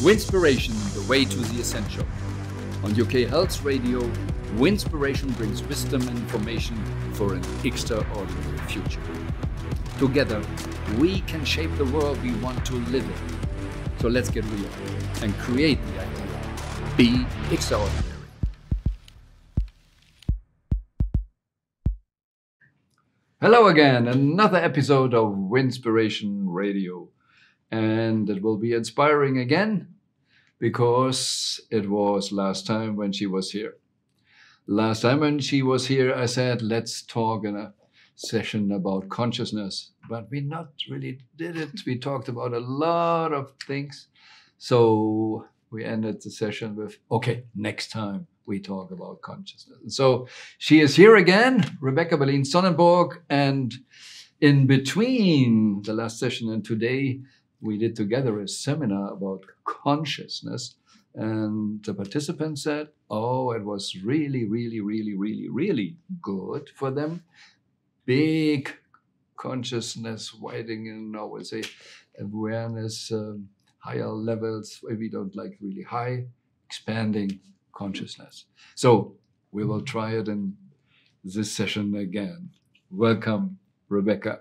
Winspiration, the way to the essential. On UK Health Radio, Winspiration brings wisdom and information for an extraordinary future. Together, we can shape the world we want to live in. So let's get real and create the idea. Be extraordinary. Hello again, another episode of Winspiration Radio. And it will be inspiring again because it was last time when she was here. Last time when she was here, I said, let's talk in a session about consciousness. But we not really did it. We talked about a lot of things. So we ended the session with, okay, next time we talk about consciousness. And so she is here again, Rebecca Bellin-Sonnenburg. And in between the last session and today, we did together a seminar about consciousness. And the participants said, oh, it was really, really, really, really, really good for them. Big consciousness, widening, I would say, awareness, higher levels, where we don't like really high, expanding consciousness. So we will try it in this session again. Welcome, Rebecca.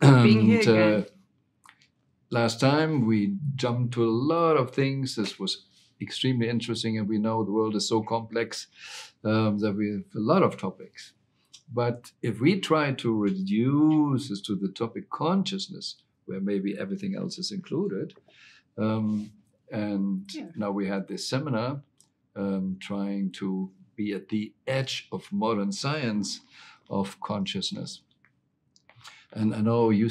Being here again. Last time we jumped to a lot of things. This was extremely interesting, and we know the world is so complex that we have a lot of topics. But if we try to reduce this to the topic consciousness, where maybe everything else is included, now we had this seminar trying to be at the edge of modern science of consciousness. And I know you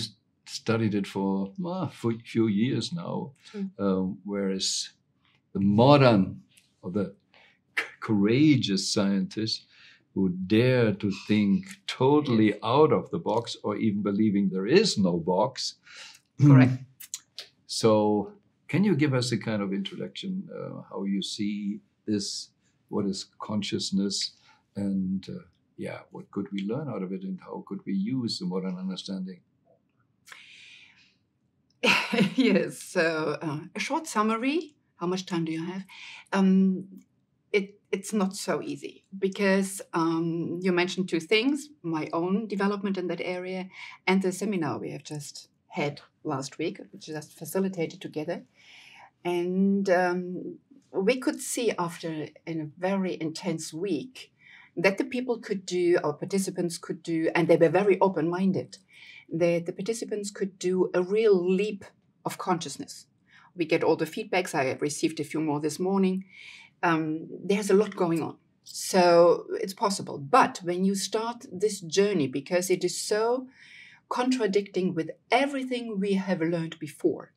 studied it for a few years now, whereas the modern or the courageous scientists who dare to think totally out of the box or even believing there is no box. Correct. So can you give us a kind of introduction, how you see this, what is consciousness, and what could we learn out of it, and how could we use the modern understanding? Yes, so a short summary. How much time do you have? It's not so easy because you mentioned two things, my own development in that area and the seminar we have just had last week, which is just facilitated together. And we could see after in a very intense week that the people could do, our participants could do, and they were very open-minded, that the participants could do a real leap of consciousness. We get all the feedbacks. I have received a few more this morning. There's a lot going on. So it's possible. But when you start this journey, because it is so contradicting with everything we have learned before,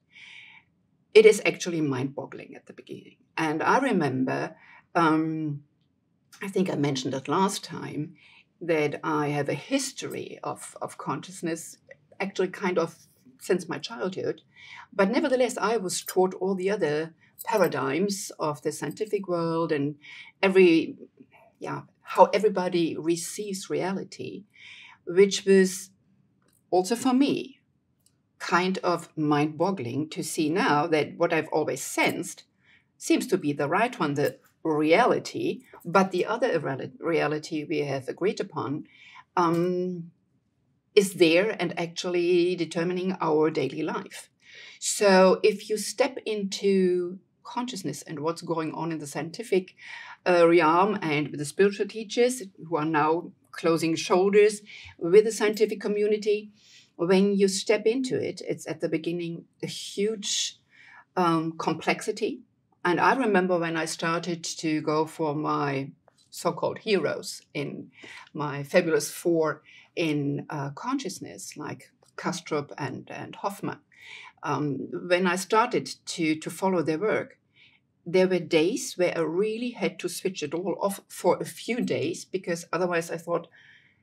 it is actually mind-boggling at the beginning. And I remember, I think I mentioned it last time, that I have a history of consciousness, actually kind of since my childhood. But nevertheless, I was taught all the other paradigms of the scientific world and how everybody receives reality, which was also for me kind of mind-boggling to see now that what I've always sensed seems to be the right one, the reality, but the other reality we have agreed upon is there and actually determining our daily life. So if you step into consciousness and what's going on in the scientific realm and with the spiritual teachers who are now closing shoulders with the scientific community, when you step into it, it's at the beginning a huge complexity. And I remember when I started to go for my so-called heroes in my fabulous four in consciousness, like Kastrup and Hoffman, when I started to follow their work, there were days where I really had to switch it all off for a few days, because otherwise I thought,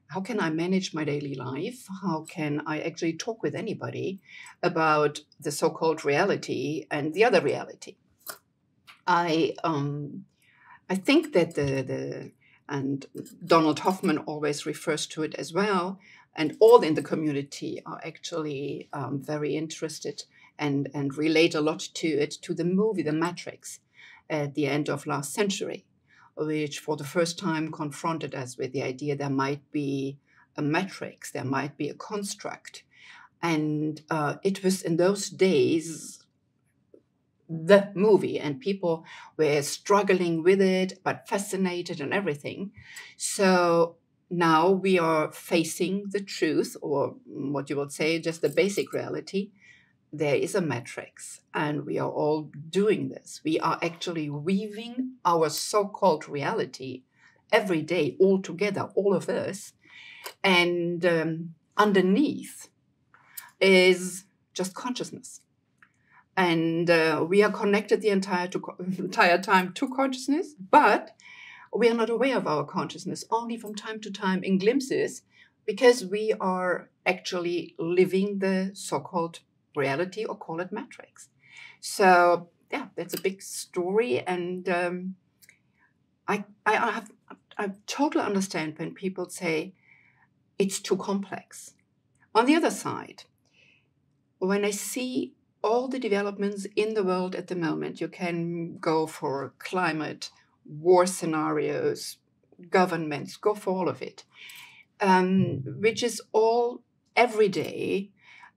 how can I manage my daily life? How can I actually talk with anybody about the so-called reality and the other reality? I think that and Donald Hoffman always refers to it as well, and all in the community are actually very interested and relate a lot to it, to the movie The Matrix at the end of last century, which for the first time confronted us with the idea there might be a matrix, there might be a construct. And it was in those days the movie, and people were struggling with it, but fascinated and everything. So now we are facing the truth, or what you would say, just the basic reality. There is a matrix, and we are all doing this. We are actually weaving our so-called reality every day, all together, all of us. And underneath is just consciousness. And we are connected the entire time to consciousness, but we are not aware of our consciousness, only from time to time in glimpses, because we are actually living the so-called reality, or call it matrix. So yeah, that's a big story, and I totally understand when people say it's too complex. On the other side, when I see all the developments in the world at the moment, you can go for climate, war scenarios, governments, go for all of it, which is all every day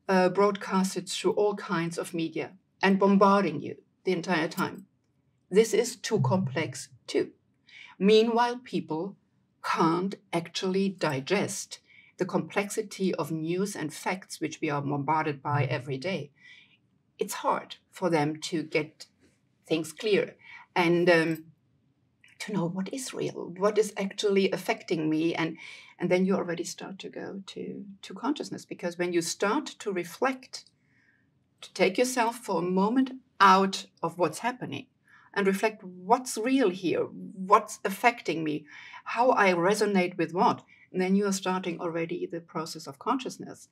broadcasted through all kinds of media and bombarding you the entire time. This is too complex too. Meanwhile, people can't actually digest the complexity of news and facts which we are bombarded by every day. It's hard for them to get things clear and to know what is real, what is actually affecting me. And then you already start to go to consciousness, because when you start to reflect, to take yourself for a moment out of what's happening and reflect what's real here, what's affecting me, how I resonate with what, and then you are starting already the process of consciousness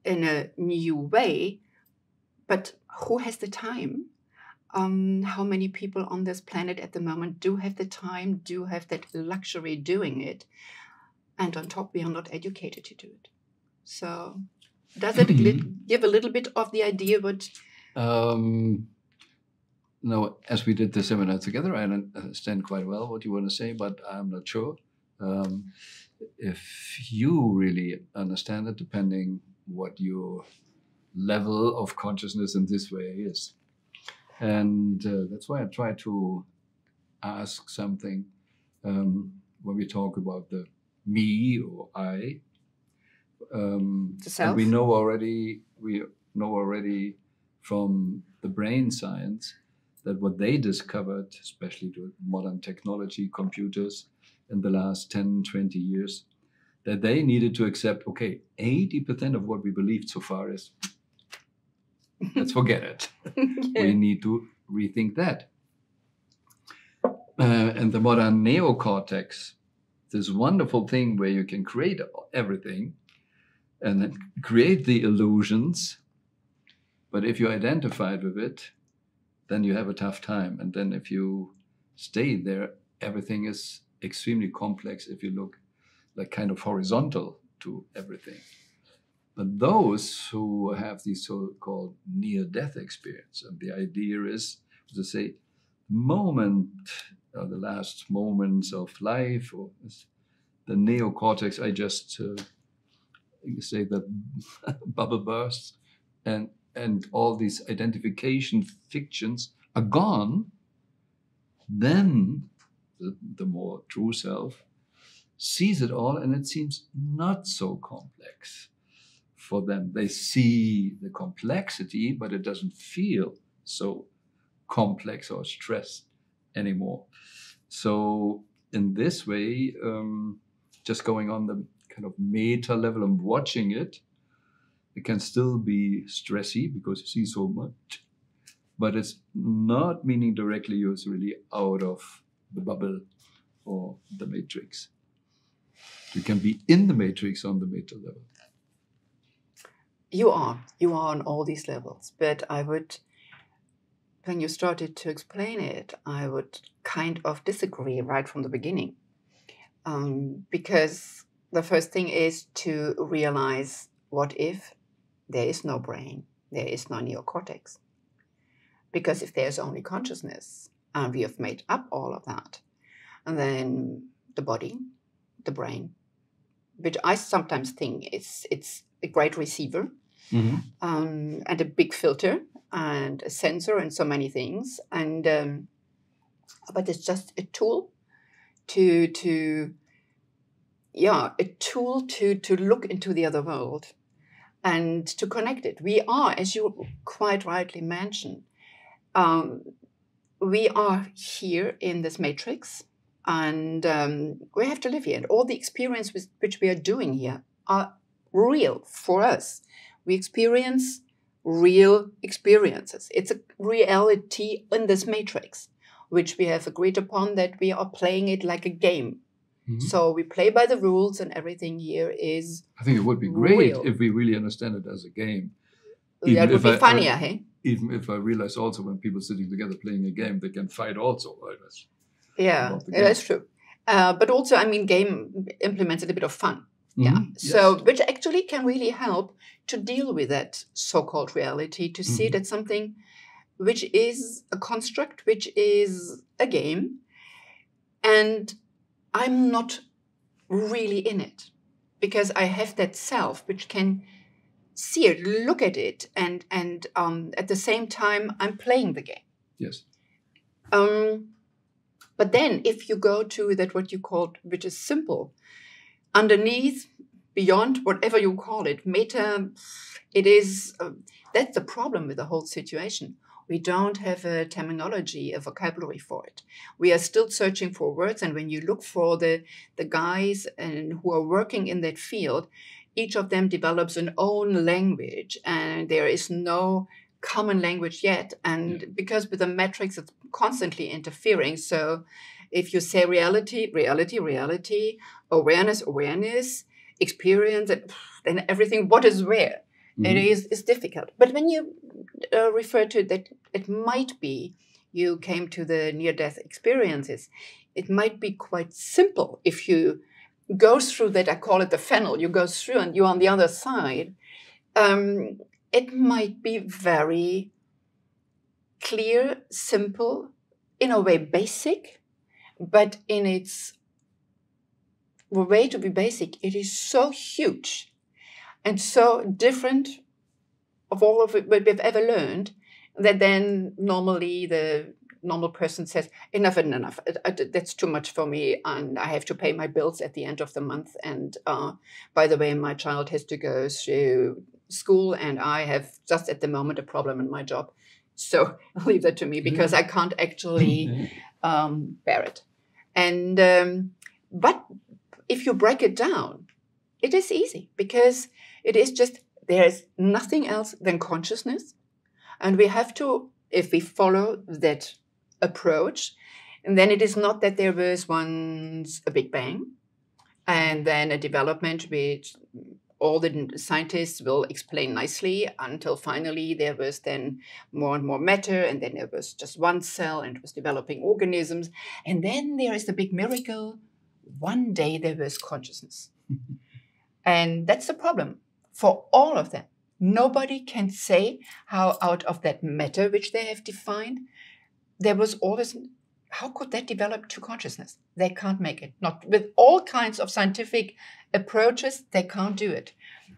in a new way. But who has the time? How many people on this planet at the moment do have the time, do have that luxury doing it? And on top, we are not educated to do it. So does it give a little bit of the idea what... No, as we did the seminar together, I understand quite well what you want to say, but I'm not sure if you really understand it, depending what your level of consciousness in this way is. And that's why I try to ask something when we talk about the me or I. And we know already from the brain science that what they discovered, especially with modern technology, computers, in the last 10, 20 years, that they needed to accept, okay, 80% of what we believed so far is, let's forget it. Yeah. We need to rethink that. And the modern neocortex, this wonderful thing where you can create everything and then create the illusions, but if you're identified with it, then you have a tough time. And then if you stay there, everything is extremely complex if you look like kind of horizontal to everything. But those who have the so-called near-death experience, and the idea is to say, the last moments of life, or the neocortex, I just say that bubble bursts, and all these identification fictions are gone, then the more true self sees it all, and it seems not so complex for them. They see the complexity, but it doesn't feel so complex or stressed anymore. So in this way, just going on the kind of meta level and watching it, it can still be stressy because you see so much, but it's not meaning directly you're really out of the bubble or the matrix. You can be in the matrix on the meta level. You are on all these levels, but I would, when you started to explain it, I would kind of disagree right from the beginning, because the first thing is to realize, what if there is no brain, there is no neocortex? Because if there's only consciousness, and we have made up all of that, and then the body, the brain, which I sometimes think it's a great receiver, and a big filter and a sensor and so many things, and but it's just a tool to look into the other world and to connect it. We are, as you quite rightly mentioned, we are here in this matrix, and we have to live here. And all the experiences which we are doing here are real for us. We experience real experiences. It's a reality in this matrix, which we have agreed upon that we are playing it like a game. So we play by the rules, and everything here is I think it would be great real. if we really understand it as a game. That would be funnier, hey? Even if I realize also when people sitting together playing a game, they can fight also. Right? That's true. But also, I mean, game implements a bit of fun. Yeah. So, which actually can really help to deal with that so-called reality, to see it as something which is a construct, which is a game, and I'm not really in it, because I have that self which can see it, look at it, and at the same time I'm playing the game. Yes. But then if you go to that what you called, which is simple, underneath, beyond, whatever you call it, meta, it is, that's the problem with the whole situation. We don't have a terminology, a vocabulary for it. We are still searching for words, and when you look for the guys who are working in that field, each of them develops an own language, and there is no common language yet. And because with the metrics, it's constantly interfering. So if you say reality, awareness, experience, then everything, what is where? It is difficult. But when you refer to that, it might be you came to the near-death experiences, it might be quite simple if you go through that. I call it the funnel. You go through and you're on the other side. It might be very clear, simple, in a way basic, but in its way to be basic, it is so huge and so different of all of it what we've ever learned, that then normally the normal person says, enough. That's too much for me, and I have to pay my bills at the end of the month. And by the way, my child has to go through school, and I have just at the moment a problem in my job. So leave that to me, because I can't actually bear it. And but if you break it down, it is easy, because it is just, there is nothing else than consciousness. And we have to, if we follow that approach, and then it is not that there was once a Big Bang and then a development which all the scientists will explain nicely, until finally there was then more and more matter, and then there was just one cell and it was developing organisms. And then there is the big miracle. One day there was consciousness. And that's the problem for all of them. Nobody can say how out of that matter which they have defined, there was always, how could that develop to consciousness? They can't make it. Not with all kinds of scientific approaches, they can't do it.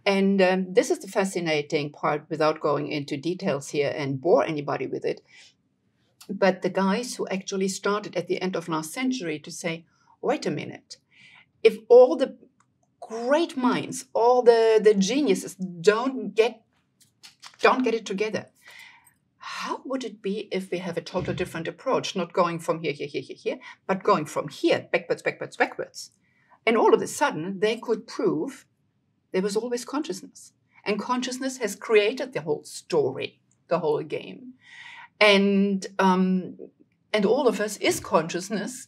And this is the fascinating part, without going into details here and bore anybody with it. But the guys who actually started at the end of last century to say, wait a minute, if all the great minds, all the geniuses don't get it together, how would it be if we have a total different approach, not going from here, but going from here, backwards. And all of a sudden, they could prove there was always consciousness. And consciousness has created the whole story, the whole game. And all of us is consciousness,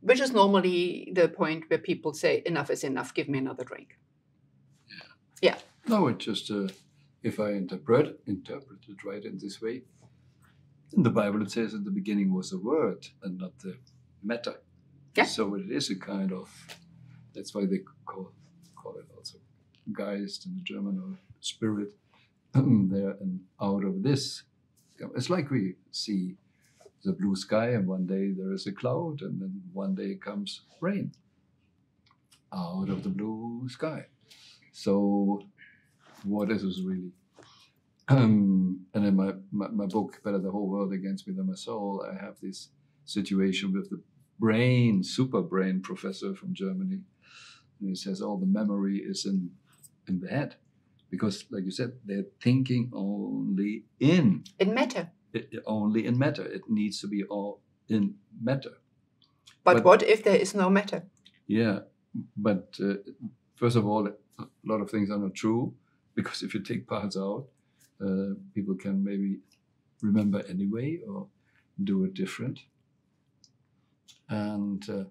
which is normally the point where people say, enough is enough, give me another drink. Yeah. No, it just, if I interpret it right in this way, in the Bible it says in the beginning was the word and not the matter. Yeah. So it is a kind of, that's why they call call it also Geist in the German, or spirit, there, and out of this, it's like we see the blue sky, and one day there is a cloud, and then one day comes rain out of the blue sky. So what is this really? And in my book, Better the Whole World Against Me Than My Soul, I have this situation with the super brain professor from Germany. And he says all the memory is in the head. Because, like you said, they're thinking only in matter. Only in matter. It needs to be all in matter. But what if there is no matter? Yeah, but first of all, a lot of things are not true, because if you take parts out, people can maybe remember anyway or do it different. And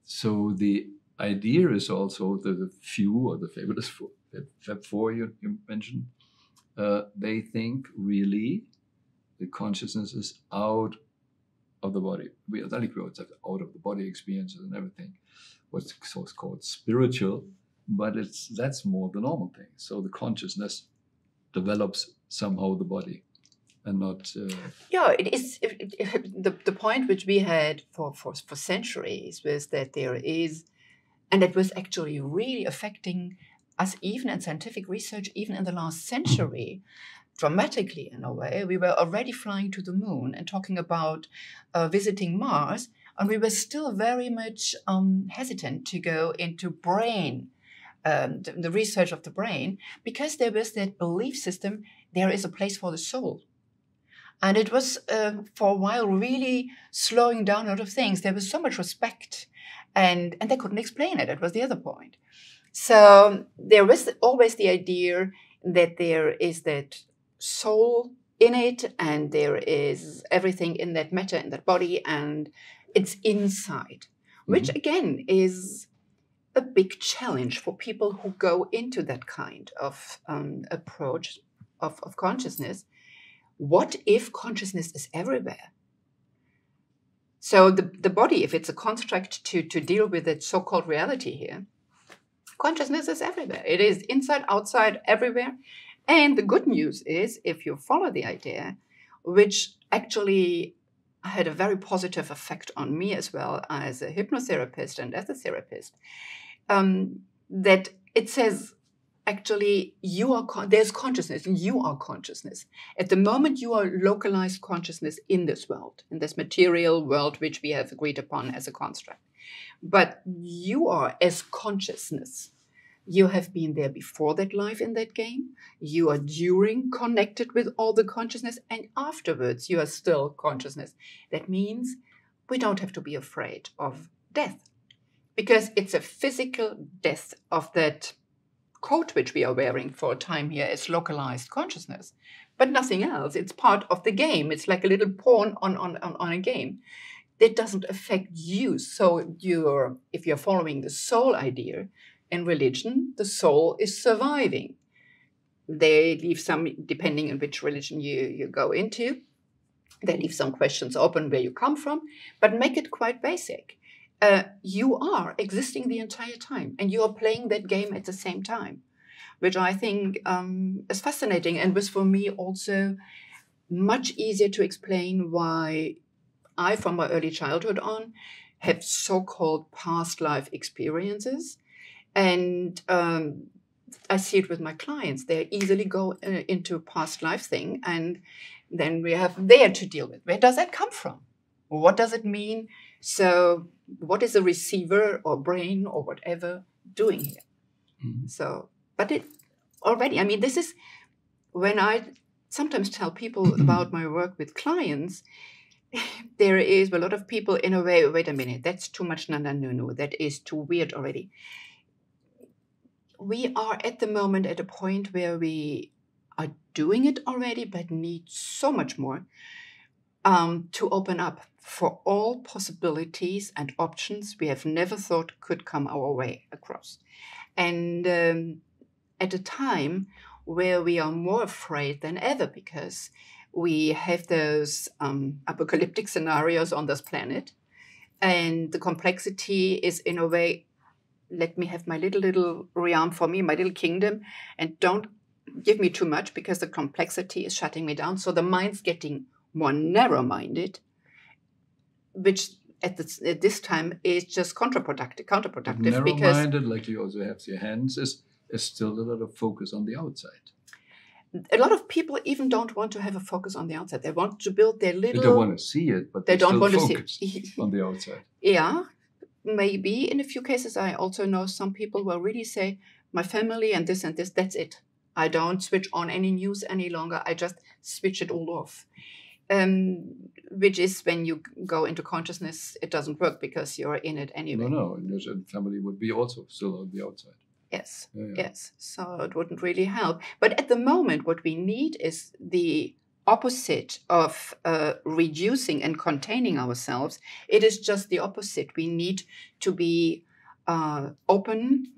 so the idea is also the few, or the fabulous Fab Four you mentioned, they think really the consciousness is out of the body. We have out of the body experiences and everything, what's called spiritual, but that's more the normal thing. So the consciousness develops somehow the body, and not. It is the point which we had for centuries was that there is, and it was actually really affecting us even in scientific research, even in the last century, dramatically in a way. We were already flying to the moon and talking about visiting Mars, and we were still very much hesitant to go into brain, the research of the brain, because there was that belief system, there is a place for the soul. And it was, for a while, really slowing down a lot of things. There was so much respect, and they couldn't explain it. It was the other point. So there was always the idea that there is that soul in it, and there is everything in that matter, in that body, and it's inside, which again is a big challenge for people who go into that kind of approach of consciousness. What if consciousness is everywhere? So the body, if it's a construct to deal with that so-called reality here, consciousness is everywhere. It is inside, outside, everywhere. And the good news is, if you follow the idea, which actually had a very positive effect on me as well as a hypnotherapist and as a therapist, that it says, actually, there's consciousness, and you are consciousness. At the moment, you are localized consciousness in this world, in this material world, which we have agreed upon as a construct. But you are as consciousness. You have been there before that life in that game. You are during connected with all the consciousness, and afterwards you are still consciousness. That means we don't have to be afraid of death, because it's a physical death of that coat which we are wearing for a time here as localized consciousness, but nothing else. It's part of the game. It's like a little pawn on a game. That doesn't affect you. So if you're following the soul idea, in religion, the soul is surviving. They leave some, depending on which religion you go into, they leave some questions open where you come from, but make it quite basic. You are existing the entire time, and you are playing that game at the same time, which I think is fascinating, and was for me also much easier to explain why I, from my early childhood on, have so-called past life experiences. And I see it with my clients. They easily go into a past life thing, and then we have there to deal with. Where does that come from? What does it mean? So what is a receiver or brain or whatever doing here? So, but it already, I mean, this is when I sometimes tell people about my work with clients, there is a lot of people in a way, wait a minute, that's too much no, that is too weird already. We are at the moment at a point where we are doing it already, but need so much more to open up for all possibilities and options we have never thought could come our way across. And at a time where we are more afraid than ever, because we have those apocalyptic scenarios on this planet, and the complexity is in a way let me have my little realm for me, my little kingdom, and don't give me too much because the complexity is shutting me down. So the mind's getting more narrow-minded, which at this time is just counterproductive because narrow-minded, like you also have your hands, is still a lot of focus on the outside. a lot of people even don't want to have a focus on the outside. They want to build their little... They don't want to see it, but they don't still want to focus see it. on the outside. Yeah, maybe. In a few cases, I also know some people will really say, my family and this, that's it. I don't switch on any news any longer. I just switch it all off. Which is when you go into consciousness, it doesn't work because you're in it anyway. No, and your family would be also still on the outside. Yes, Yeah. yes. So it wouldn't really help. But at the moment, what we need is the opposite of reducing and containing ourselves. It is just the opposite. We need to be open,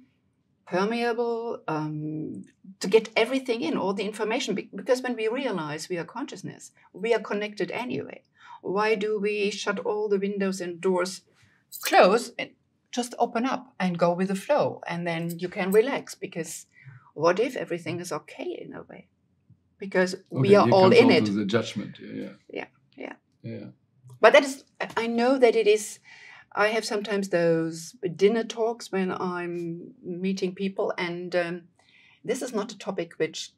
permeable, to get everything in, all the information. Because when we realize we are consciousness, we are connected anyway. Why do we shut all the windows and doors, close, and just open up and go with the flow? And then you can relax, because what if everything is okay in a way? Because we are all in it. The judgment. Yeah. But that is, I know that it is. I have sometimes those dinner talks when I'm meeting people, and this is not a topic which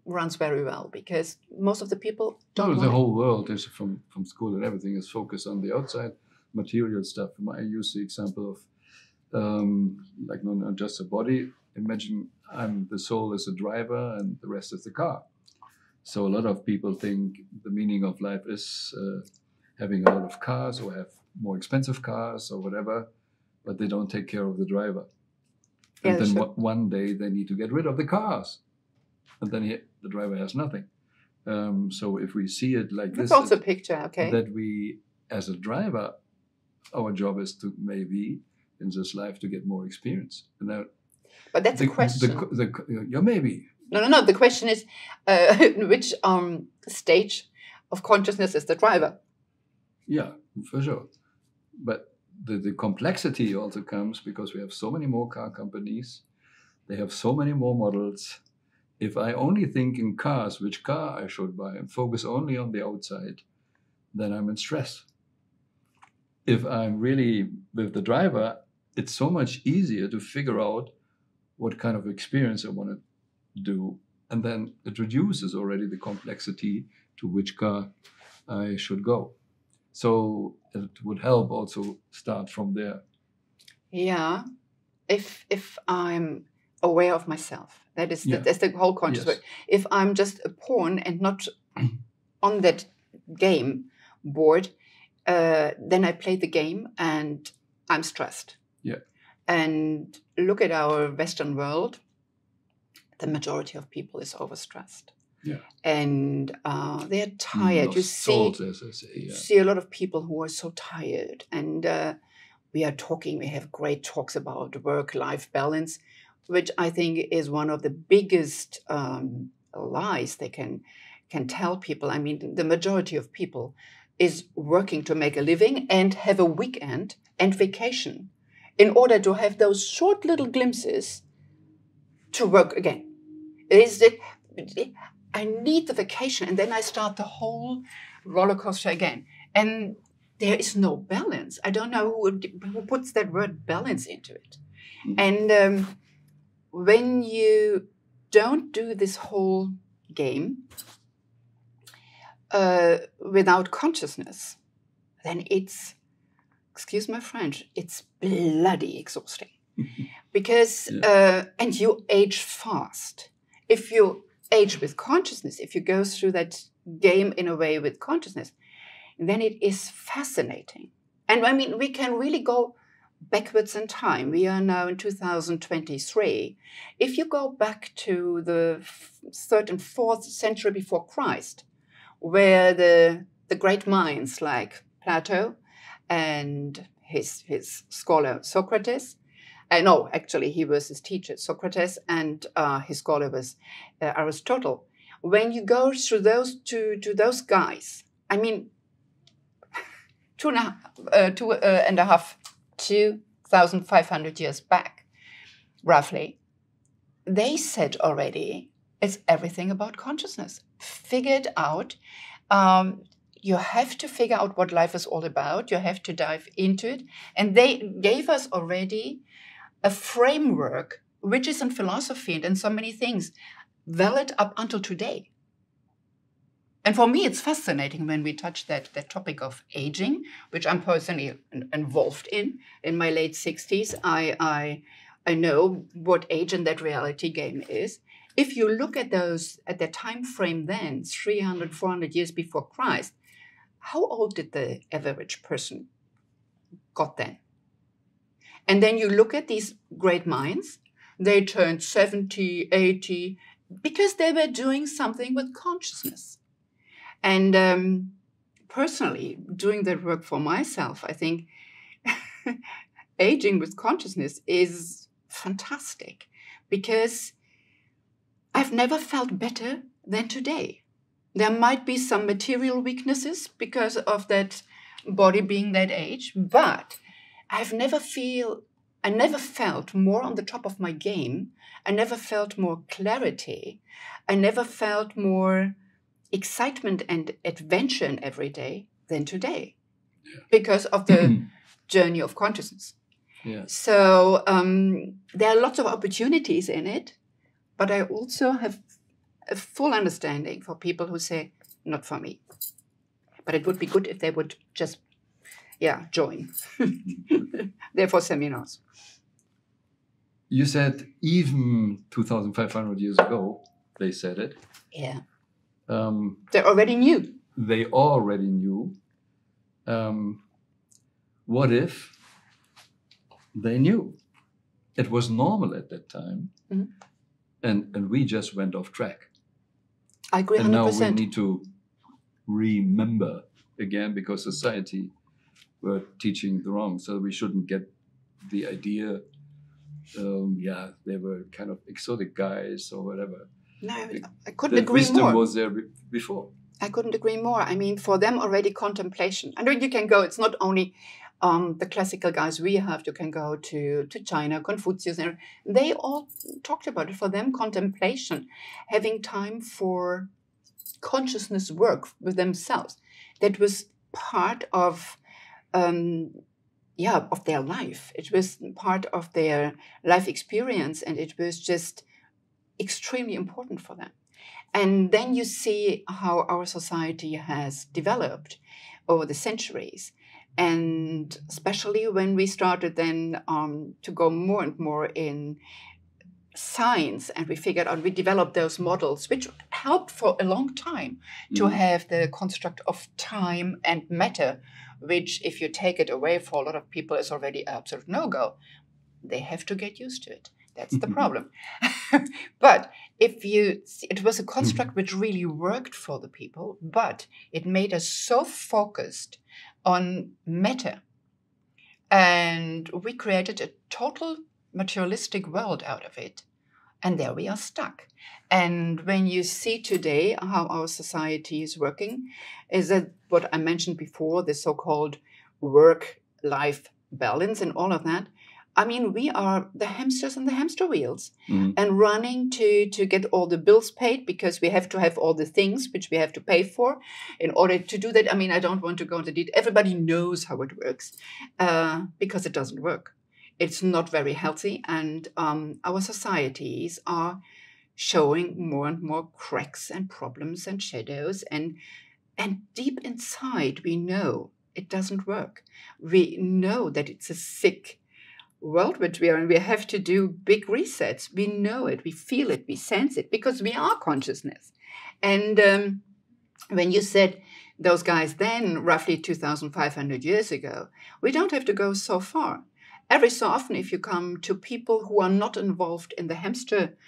runs very well, because most of the people don't want the whole world is from school and everything is focused on the outside material stuff. I use the example of like not just a body. Imagine the soul is a driver and the rest is the car. So a lot of people think the meaning of life is having a lot of cars or have more expensive cars or whatever, but they don't take care of the driver. And then one day they need to get rid of the cars, and then the driver has nothing. So if we see it like that's this, also a picture, okay? That we, as a driver, our job is to maybe in this life to get more experience. And but that's a question. Maybe. No. The question is, which stage of consciousness is the driver? Yeah, for sure. But the complexity also comes because we have so many more car companies. They have so many more models. If I only think in cars, which car I should buy, and focus only on the outside, then I'm in stress. If I'm really with the driver, it's so much easier to figure out what kind of experience I want to do. And then it reduces already the complexity to which car I should go. So it would help also start from there. Yeah, if I'm aware of myself, that's the whole consciousness. Yes. If I'm just a pawn and not on that game board, then I play the game and I'm stressed. Yeah. And look at our Western world. The majority of people is overstressed. Yeah. And they're tired. You see a lot of people who are so tired. And we have great talks about work-life balance, which I think is one of the biggest lies they can tell people. I mean, the majority of people is working to make a living and have a weekend and vacation in order to have those short little glimpses to work again. I need the vacation, and then I start the whole roller coaster again. And there is no balance. I don't know who puts that word balance into it. And when you don't do this whole game without consciousness, then it's, excuse my French, it's bloody exhausting. Because, and you age fast. If you age with consciousness, if you go through that game in a way with consciousness, then it is fascinating. And I mean, we can really go backwards in time. We are now in 2023. If you go back to the 3rd and 4th century before Christ, where the great minds like Plato and his scholar Socrates, no, actually, he was his teacher, Socrates, and his scholar was Aristotle. When you go through those to those guys, I mean, 2,500 years back, roughly, they said already it's everything about consciousness. Figured out. You have to figure out what life is all about. You have to dive into it. And they gave us already a framework, which is in philosophy and in so many things, valid up until today. And for me, it's fascinating when we touch that topic of aging, which I'm personally involved in my late 60s. I know what age in that reality game is. If you look at the time frame then, 300, 400 years before Christ, how old did the average person got then? And then you look at these great minds, they turned 70, 80, because they were doing something with consciousness. And personally, doing that work for myself, I think aging with consciousness is fantastic, because I've never felt better than today. There might be some material weaknesses because of that body being that age, but I never felt more on the top of my game. I never felt more clarity. I never felt more excitement and adventure in every day than today, because of the journey of consciousness. Yeah. So there are lots of opportunities in it, but I also have a full understanding for people who say, not for me. But it would be good if they would just, join. Therefore, seminars. You said even 2,500 years ago, they said it. Yeah. They already knew. They already knew. What if they knew? It was normal at that time. Mm-hmm. And we just went off track. I agree 100%. And now we need to remember again, because society were teaching the wrong. So we shouldn't get the idea, they were kind of exotic guys or whatever. No, I couldn't agree more. Wisdom was there before. I couldn't agree more. I mean, for them already contemplation. I know you can go, it's not only the classical guys we have, you can go to China, Confucius, and they all talked about it. For them, contemplation, having time for consciousness work with themselves, that was part of their life. It was part of their life experience, and it was just extremely important for them. And then you see how our society has developed over the centuries. And especially when we started then to go more and more in science, and we developed those models, which helped for a long time to have the construct of time and matter, which if you take it away for a lot of people is already absolute no-go. They have to get used to it. That's the problem. But it was a construct which really worked for the people, but it made us so focused on matter. And we created a total materialistic world out of it. And there we are stuck. And when you see today how our society is working, is that what I mentioned before, the so-called work-life balance and all of that. I mean, we are the hamsters in the hamster wheels and running to get all the bills paid, because we have to have all the things which we have to pay for in order to do that. I mean, I don't want to go into detail. Everybody knows how it works because it doesn't work. It's not very healthy. And our societies are showing more and more cracks and problems and shadows. And deep inside, we know it doesn't work. We know that it's a sick world which we are in. We have to do big resets. We know it, we feel it, we sense it, because we are consciousness. And when you said those guys then, roughly 2,500 years ago, we don't have to go so far. Every so often, if you come to people who are not involved in the hamster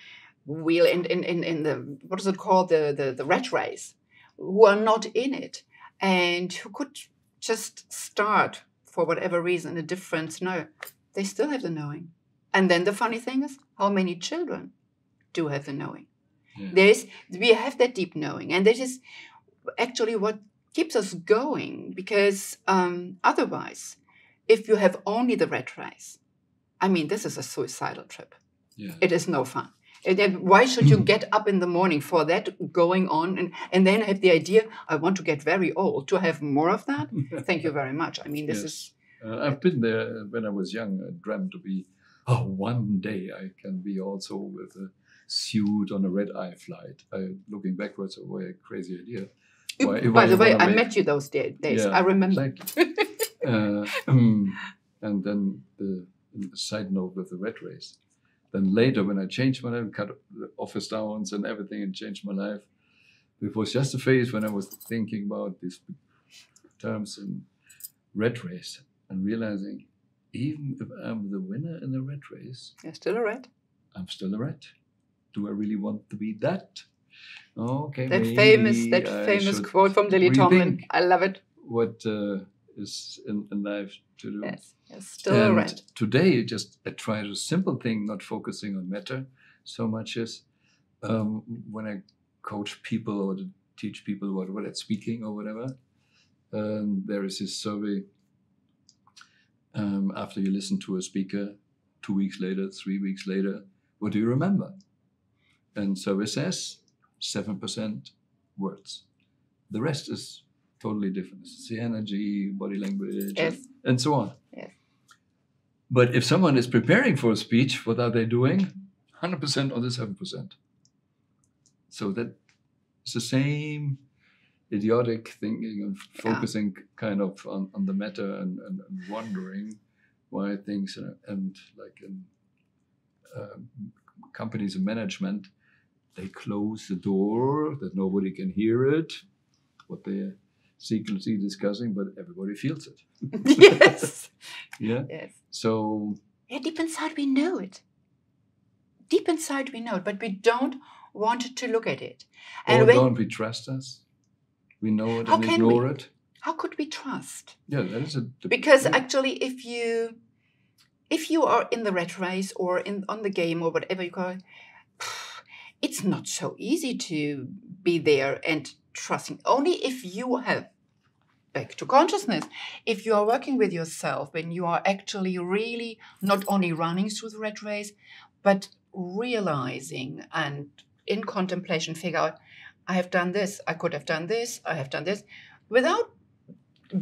wheel, in the, what is it called, the rat race, who are not in it, and who could just start for whatever reason a different scenario, they still have the knowing. And then the funny thing is, how many children do have the knowing? Yeah. We have that deep knowing. And that is actually what keeps us going, because otherwise, if you have only the rat race, I mean, this is a suicidal trip. Yeah. It is no fun. And then why should you get up in the morning for that going on and then have the idea, I want to get very old to have more of that? Thank you very much. I mean, this is... I've been there when I was young. I dreamt to be, one day I can be also with a suit on a red-eye flight. Looking backwards, a very crazy idea. By the way, I met you those days. Yeah, I remember. Exactly. And then the side note with the red race. Then later, when I changed my life, cut the office downs and everything, and changed my life, it was just a phase when I was thinking about these terms in red race and realizing, even if I'm the winner in the red race, You're still a red. I'm still a red. Do I really want to be that? Okay, That maybe famous should quote from Lily Tomlin. rethink I love it. what is in life to do. Yes, you're still a red. Today, I try a simple thing, not focusing on matter so much as when I coach people or to teach people what at speaking or whatever. There is this survey. After you listen to a speaker, 2 weeks later, 3 weeks later, what do you remember? And survey says 7% words. The rest is totally different. It's the energy, body language, Yes. and so on. Yes. But if someone is preparing for a speech, what are they doing? 100% on the 7%. So that it's the same idiotic thinking and focusing kind of on the matter and wondering why things and like in companies and management, they close the door that nobody can hear it, what they're secretly discussing, but everybody feels it. Yes. Yeah. Yes. So deep inside we know it. Deep inside we know it, but we don't want to look at it. And don't we trust us? We know it and ignore it. How could we trust? Yeah, that is because actually, if you are in the rat race or on the game or whatever you call it, it's not so easy to be there and trusting. Only if you have, back to consciousness, if you are working with yourself, when you are actually really not only running through the rat race, but realizing and in contemplation figure out, I have done this, I could have done this, I have done this, without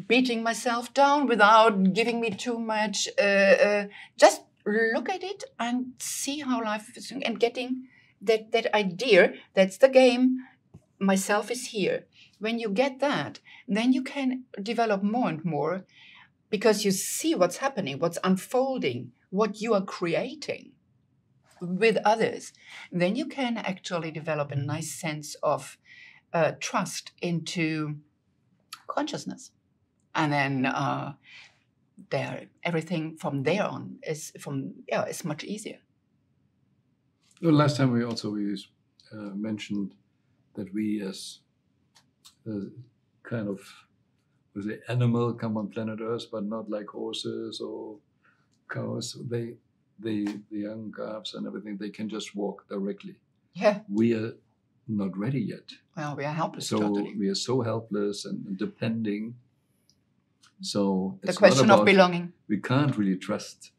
beating myself down, without giving me too much, just look at it and see how life is, and getting that idea, that's the game, myself is here. When you get that, then you can develop more and more because you see what's happening, what's unfolding, what you are creating with others. Then you can actually develop a nice sense of trust into consciousness. And then everything from there on is much easier. The last time we mentioned that we as kind of with the animal come on planet Earth, but not like horses or cows. The young calves and everything, they can just walk directly. Yeah. We are not ready yet. Well, we are helpless. So totally. we are so helpless and depending. So the question of belonging. We can't really trust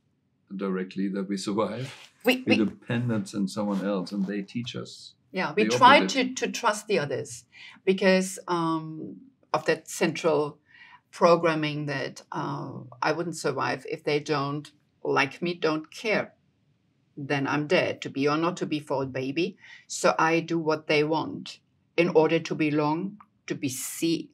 directly that we survive. We dependent on someone else, and they teach us. Yeah, we try to trust the others because of that central programming that I wouldn't survive if they don't like me, don't care. Then I'm dead, to be or not to be for a baby. So I do what they want in order to belong, to be seen,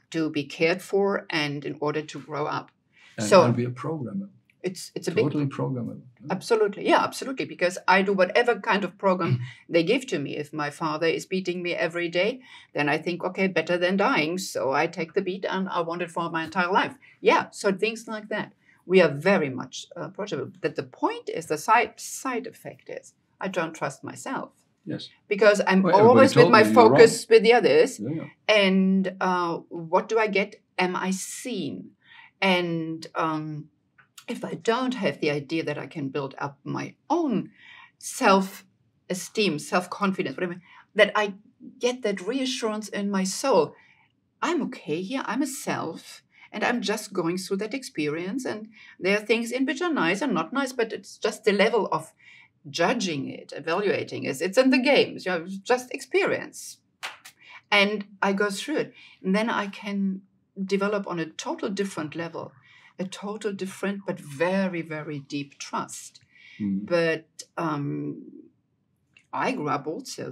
to be cared for, and in order to grow up. And be a programmer. It's a totally programmable. Absolutely, yeah, absolutely. Because I do whatever kind of program they give to me. If my father is beating me every day, then I think, okay, better than dying. So I take the beat and I want it for my entire life. Yeah, so things like that. We are very much approachable. That the point is, the side effect is, I don't trust myself. Yes. Because I'm always with my focus with the others. Yeah. And what do I get? Am I seen? And if I don't have the idea that I can build up my own self-esteem, self-confidence, whatever, that I get that reassurance in my soul, I'm okay here, I'm a self, And I'm just going through that experience. And there are things in which are nice and not nice, but it's just the level of judging it, evaluating it. It's in the games, just experience. And I go through it. And then I can develop on a total different level, a total different but very, very deep trust. But I grew up also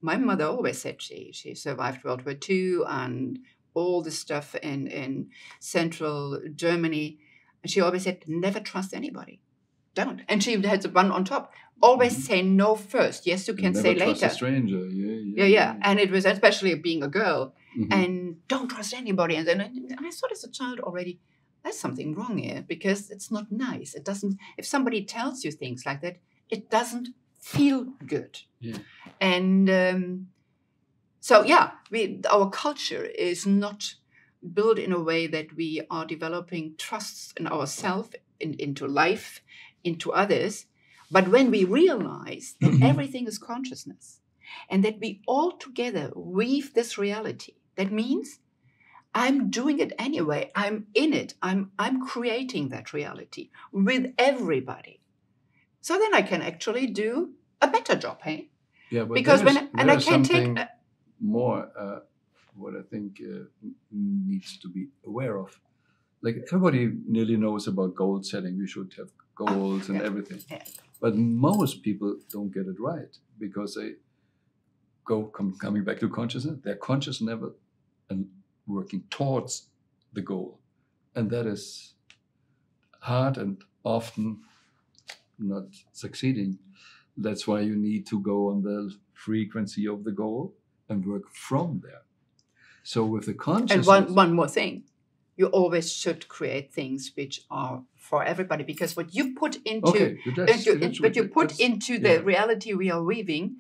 my mother always said she survived World War II and all the stuff in central Germany. And she always said, never trust anybody. Don't. And she had the one on top. Always say no first. Yes, you can say later. Never trust a stranger. Yeah. And it was especially being a girl. And don't trust anybody. And then I thought as a child already, there's something wrong here because it's not nice. It doesn't. If somebody tells you things like that, it doesn't feel good. Yeah. And so our culture is not built in a way that we are developing trusts in ourselves, into life, into others. But when we realize that everything is consciousness and that we all together weave this reality, that means I'm doing it anyway. I'm in it. I'm creating that reality with everybody. So then I can actually do a better job, hey? Yeah, but because I can take more. What I think needs to be aware of, like everybody nearly knows about goal setting. We should have goals and everything, but most people don't get it right because they coming back to consciousness. They're conscious never and working towards the goal, and that is hard and often not succeeding. That's why you need to go on the frequency of the goal and work from there. So with the consciousness, and one more thing, you always should create things which are for everybody, because what you put into the reality we are weaving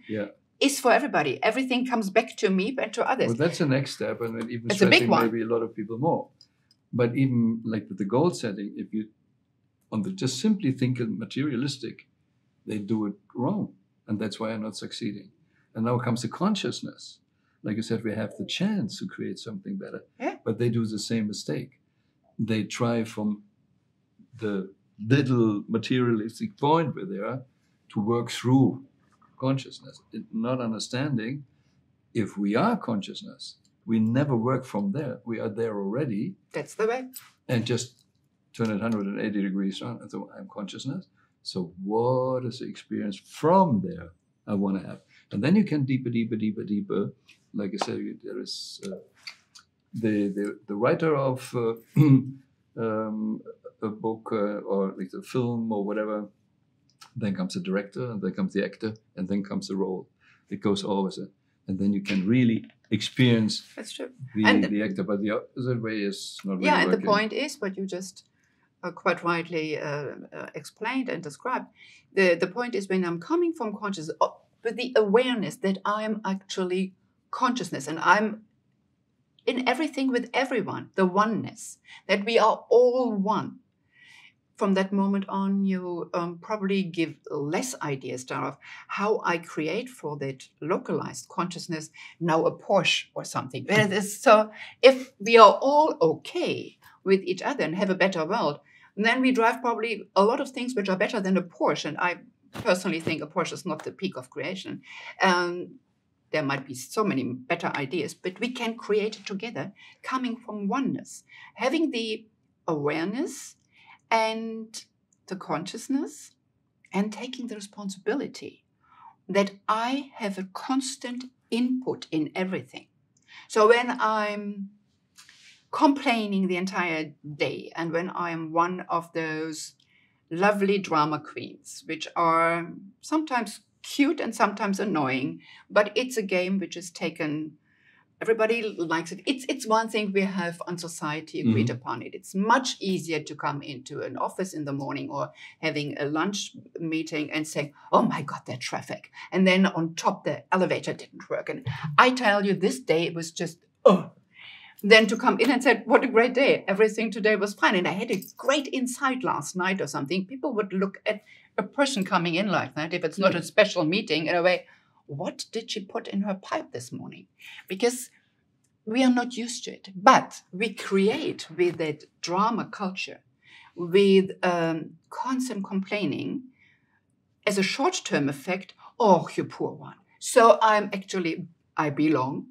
is for everybody. Everything comes back to me, back to others. Well, that's the next step, and even it's stressing maybe a lot of people more. But even like with the goal setting, if you just simply think materialistic, they do it wrong, and that's why I'm not succeeding. And now comes the consciousness. Like you said, we have the chance to create something better, but they do the same mistake. They try from the little materialistic point where they are to work through consciousness, not understanding if we are consciousness, we never work from there. We are there already. That's the way. And just turn it 180 degrees around. And so I'm consciousness. So what is the experience from there I want to have? And then you can deeper. Like I said, there is the writer of a book or like a film or whatever. Then comes the director, and then comes the actor, and then comes the role. It goes always, and then you can really experience That's true. the actor. But the other way is not really and working. the point is what you just quite rightly explained and described. The point is when I'm coming from consciousness, with the awareness that I'm actually consciousness and I'm in everything with everyone, the oneness, that we are all one. From that moment on, you probably give less ideas of how I create for that localized consciousness now a Porsche or something. So if we are all okay with each other and have a better world, then we drive probably a lot of things which are better than a Porsche. And I personally think a Porsche is not the peak of creation. There might be so many better ideas, but we can create it together, coming from oneness, having the awareness and the consciousness, and taking the responsibility that I have a constant input in everything. So when I'm complaining the entire day, and when I'm one of those lovely drama queens, which are sometimes cute and sometimes annoying, but it's a game which is taken. Everybody likes it. It's one thing we have on society agreed upon it. It's much easier to come into an office in the morning or having a lunch meeting and saying, oh my God, that traffic. And then on top, the elevator didn't work. And I tell you, this day it was just, Then to come in and say, what a great day. Everything today was fine. And I had a great insight last night or something. People would look at a person coming in like that, if it's not a special meeting, in a way, what did she put in her pipe this morning? Because we are not used to it. But we create with that drama culture, with constant complaining as a short-term effect, oh, you poor one. So I belong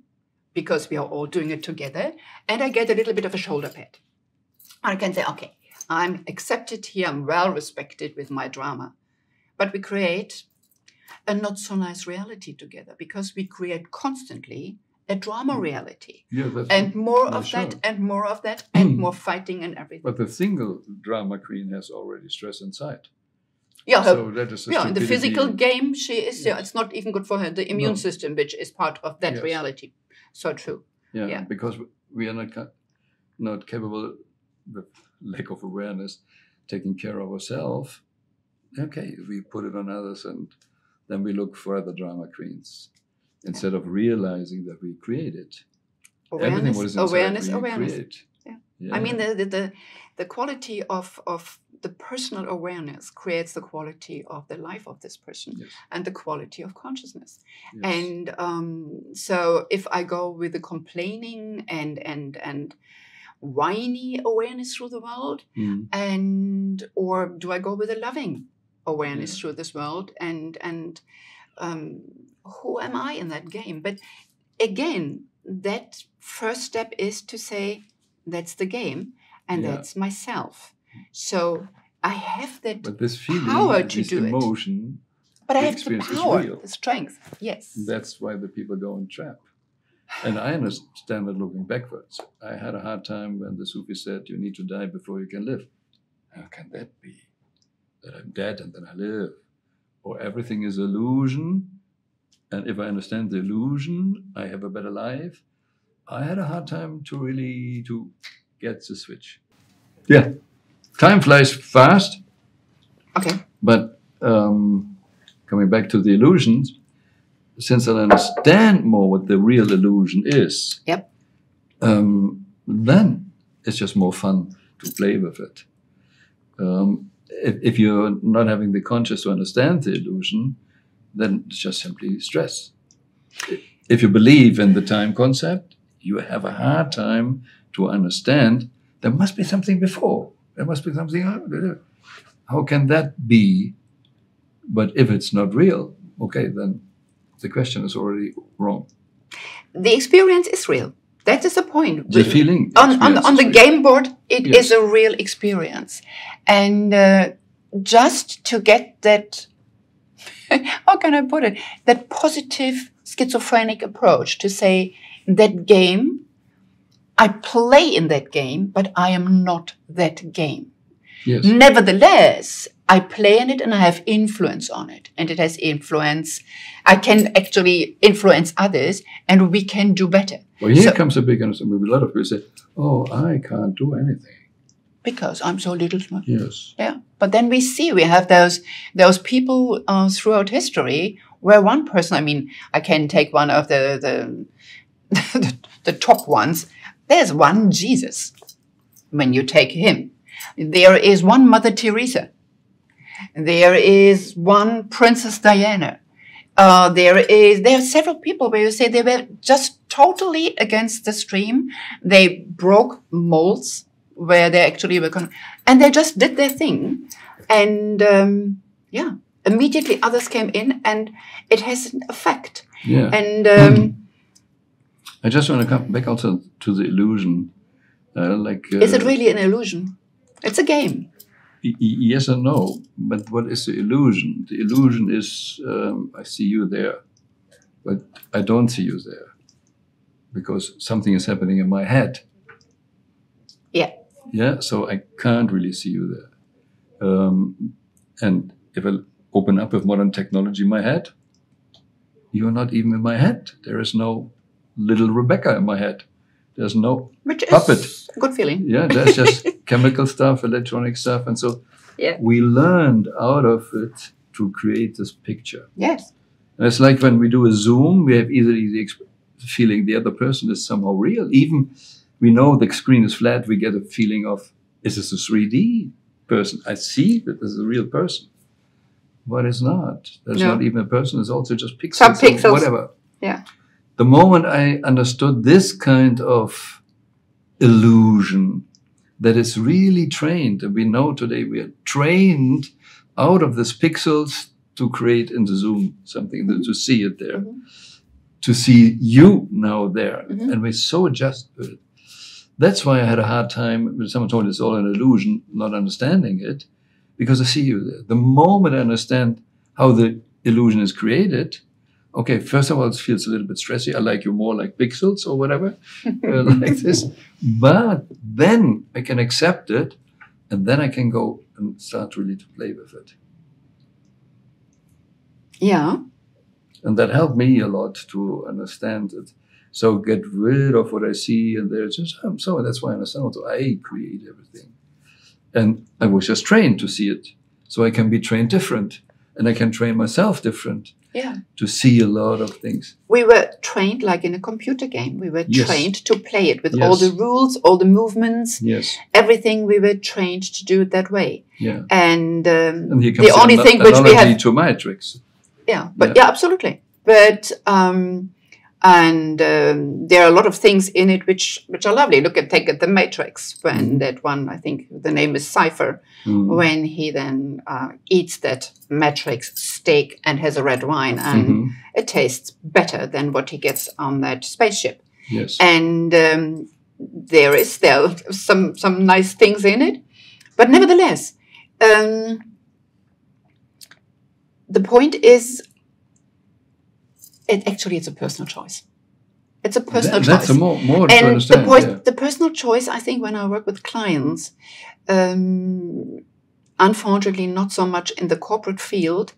because we are all doing it together, and I get a little bit of a shoulder pat. I can say, okay, I'm accepted here, I'm well respected with my drama. But we create a not so nice reality together because we create constantly a drama reality. Yeah, that's and more of sure. that, and more of that, and more fighting and everything. But the single drama queen has already stress inside. Yeah, so that is in the physical game, she is. Yes. Yeah, it's not even good for her. The immune system, which is part of that Yes. reality. So true. Yeah, because we are not capable, with lack of awareness, taking care of ourselves. Okay, we put it on others, and then we look for other drama queens instead of realizing that we create it. Everything what is inside we create. Yeah. Yeah. I mean, the quality of the personal awareness creates the quality of the life of this person. Yes. And the quality of consciousness. Yes. And so if I go with the complaining and whiny awareness through the world, or do I go with a loving awareness through this world, and who am I in that game? But again, that first step is to say, that's the game, and that's myself. So I have that power to do emotion, it. But I have the power, the strength. Yes. That's why the people go in trap. And I understand it looking backwards. I had a hard time when the Sufi said, you need to die before you can live. How can that be? That I'm dead and then I live. Or everything is illusion. And if I understand the illusion, I have a better life. I had a hard time to get the switch. Yeah. Time flies fast. Okay. But coming back to the illusions, since I understand more what the real illusion is, then it's just more fun to play with it. If you're not having the conscious to understand the illusion, then it's just simply stress. If you believe in the time concept, you have a hard time to understand there must be something before. There must be something after. How can that be? But if it's not real, okay, then the question is already wrong. The experience is real. That is the point. The feeling on the game board, it is a real experience. And just to get that, how can I put it, that positive schizophrenic approach to say that game, I play in that game, but I am not that game. Yes. Nevertheless, I play in it and I have influence on it. And it has influence. I can actually influence others and we can do better. Well, here comes a big understanding. A lot of people say, oh, I can't do anything. Because I'm so little smart. Yes. Yeah. But then we have those people throughout history where one person, I mean, I can take one of the top ones. There's one Jesus. When you take him, there is one Mother Teresa. There is one Princess Diana. There are several people where you say they were just totally against the stream. They broke molds where they actually were and they just did their thing. And immediately others came in and it has an effect. Yeah. And I just want to come back also to the illusion. Is it really an illusion? It's a game. Yes and no. But what is the illusion? The illusion is I see you there, but I don't see you there because something is happening in my head. Yeah. Yeah. So I can't really see you there. And if I open up with modern technology in my head, you're not even in my head. There is no little Rebecca in my head. There's no puppet. A good feeling. Yeah, there's just chemical stuff, electronic stuff. And so we learned out of it to create this picture. Yes. And it's like when we do a Zoom, we have easily the feeling the other person is somehow real. Even we know the screen is flat, we get a feeling of, is this a 3D person? I see that this is a real person. But it's not. There's not even a person. It's also just pixels. Some pixels. Whatever. Yeah. the moment I understood this kind of illusion that is really trained, and we know today we are trained out of these pixels to create in the Zoom something, to see it there, to see you now there, and we're so adjusted to it. That's why I had a hard time when someone told me it's all an illusion, not understanding it, because I see you there. The moment I understand how the illusion is created, okay, first of all, it feels a little bit stressy. I like you more like pixels or whatever, like this. But then I can accept it, and then I can go and start really to play with it. Yeah. And that helped me a lot to understand it. So get rid of what I see, and there's just so that's why I understand also I create everything. And I was just trained to see it. So I can be trained different, and I can train myself different. Yeah. To see a lot of things. We were trained like in a computer game. We were trained to play it with Yes. all the rules, all the movements, Yes. everything. We were trained to do it that way. Yeah. And here comes the only thing which we have to my tricks. Yeah, but yeah, absolutely. But there are a lot of things in it which are lovely. Take the Matrix, when that one, I think the name is Cypher, when he then eats that Matrix steak and has a red wine, and it tastes better than what he gets on that spaceship. Yes. And there are some nice things in it, but nevertheless, the point is, it's a personal choice. It's a personal choice. That's more to and understand. the personal choice, I think, when I work with clients, unfortunately not so much in the corporate field,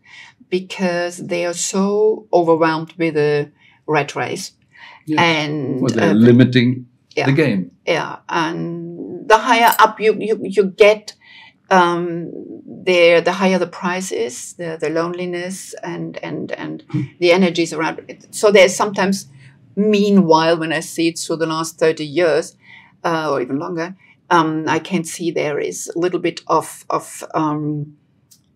because they are so overwhelmed with the rat race. Yes. And they're limiting the game. Yeah, and the higher up you get, the higher the price is, the loneliness and the energies around it. So there's sometimes, meanwhile, when I see it through the last 30 years, or even longer, I can see there is a little bit of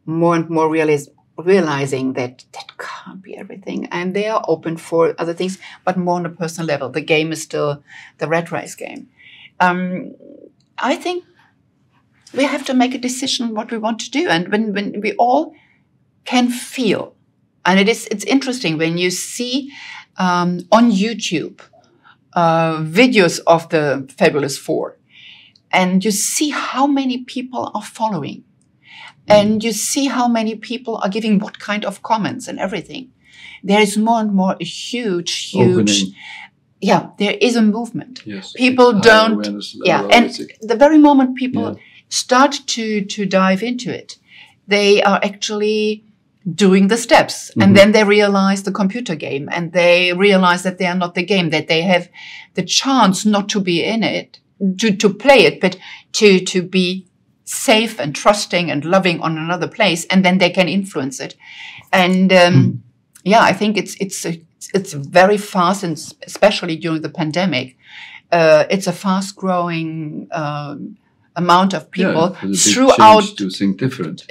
more and more realizing that can't be everything. And they are open for other things, but more on a personal level. The game is still the rat race game. I think we have to make a decision what we want to do. And when we all can feel, and it's interesting when you see on YouTube videos of the Fabulous Four, and you see how many people are following, and you see how many people are giving what kind of comments and everything. There is more and more a huge Opening. Yeah, there is a movement. Yes. People don't, and the very moment people start to dive into it, they are actually doing the steps, and then they realize the computer game, and they realize that they are not the game, that they have the chance not to be in it, to play it, but to be safe and trusting and loving on another place, and then they can influence it. And I think it's very fast, and especially during the pandemic, it's a fast growing amount of people throughout to think different.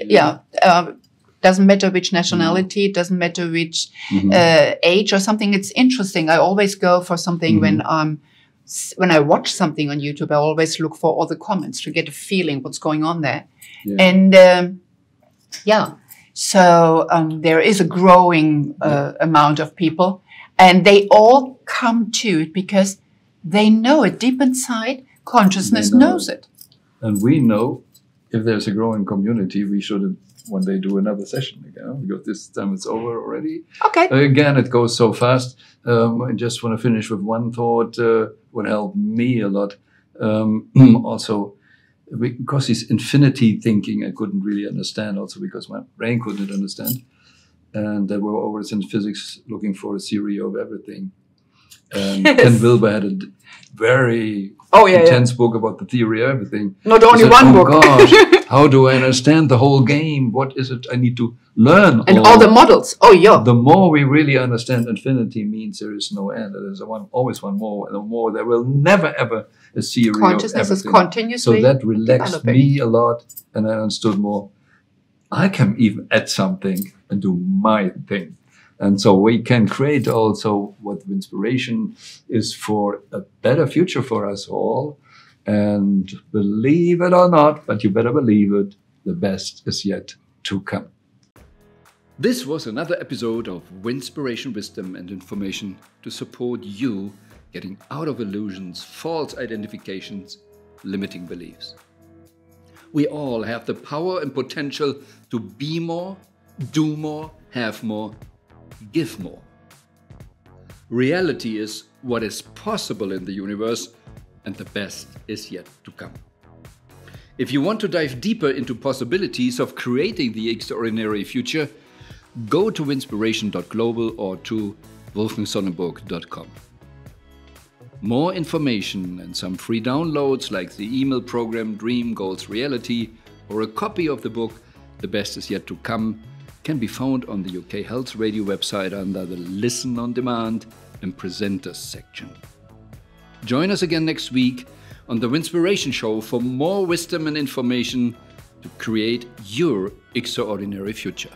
Doesn't matter which nationality, doesn't matter which age or something. It's interesting. I always go for something when I watch something on YouTube. I always look for all the comments to get a feeling what's going on there. And so there is a growing amount of people, and they all come to it because they know it deep inside. Consciousness knows it. And we know if there's a growing community, we should one day do another session again, because this time it's over already. Okay. Again, it goes so fast. I just want to finish with one thought. What helped me a lot. Also, because this infinity thinking I couldn't really understand, also because my brain couldn't understand. And they were always in physics looking for a theory of everything. And Ken Wilber had a very intense book about the theory of everything. Not only one book. Gosh, how do I understand the whole game? What is it I need to learn? And all the models. Oh, yeah. The more we really understand infinity means there is no end. There is always one more. And the more there will never, ever a theory of everything. Consciousness is continuously So that relaxed developing. me a lot, and I understood more. I can even add something and do my thing. And so we can create also what Winspiration is for a better future for us all. And believe it or not, but you better believe it, the best is yet to come. This was another episode of Winspiration Wisdom and Information to support you getting out of illusions, false identifications, limiting beliefs. We all have the power and potential to be more, do more, have more, give more. Reality is what is possible in the universe, and the best is yet to come. If you want to dive deeper into possibilities of creating the extraordinary future, go to winspiration.global or to wolfgangsonnenburg.com. More information and some free downloads like the email program Dream Goals Reality or a copy of the book The Best Is Yet to Come can be found on the UK Health Radio website under the Listen on Demand and Presenters section. Join us again next week on the Winspiration Show for more wisdom and information to create your extraordinary future.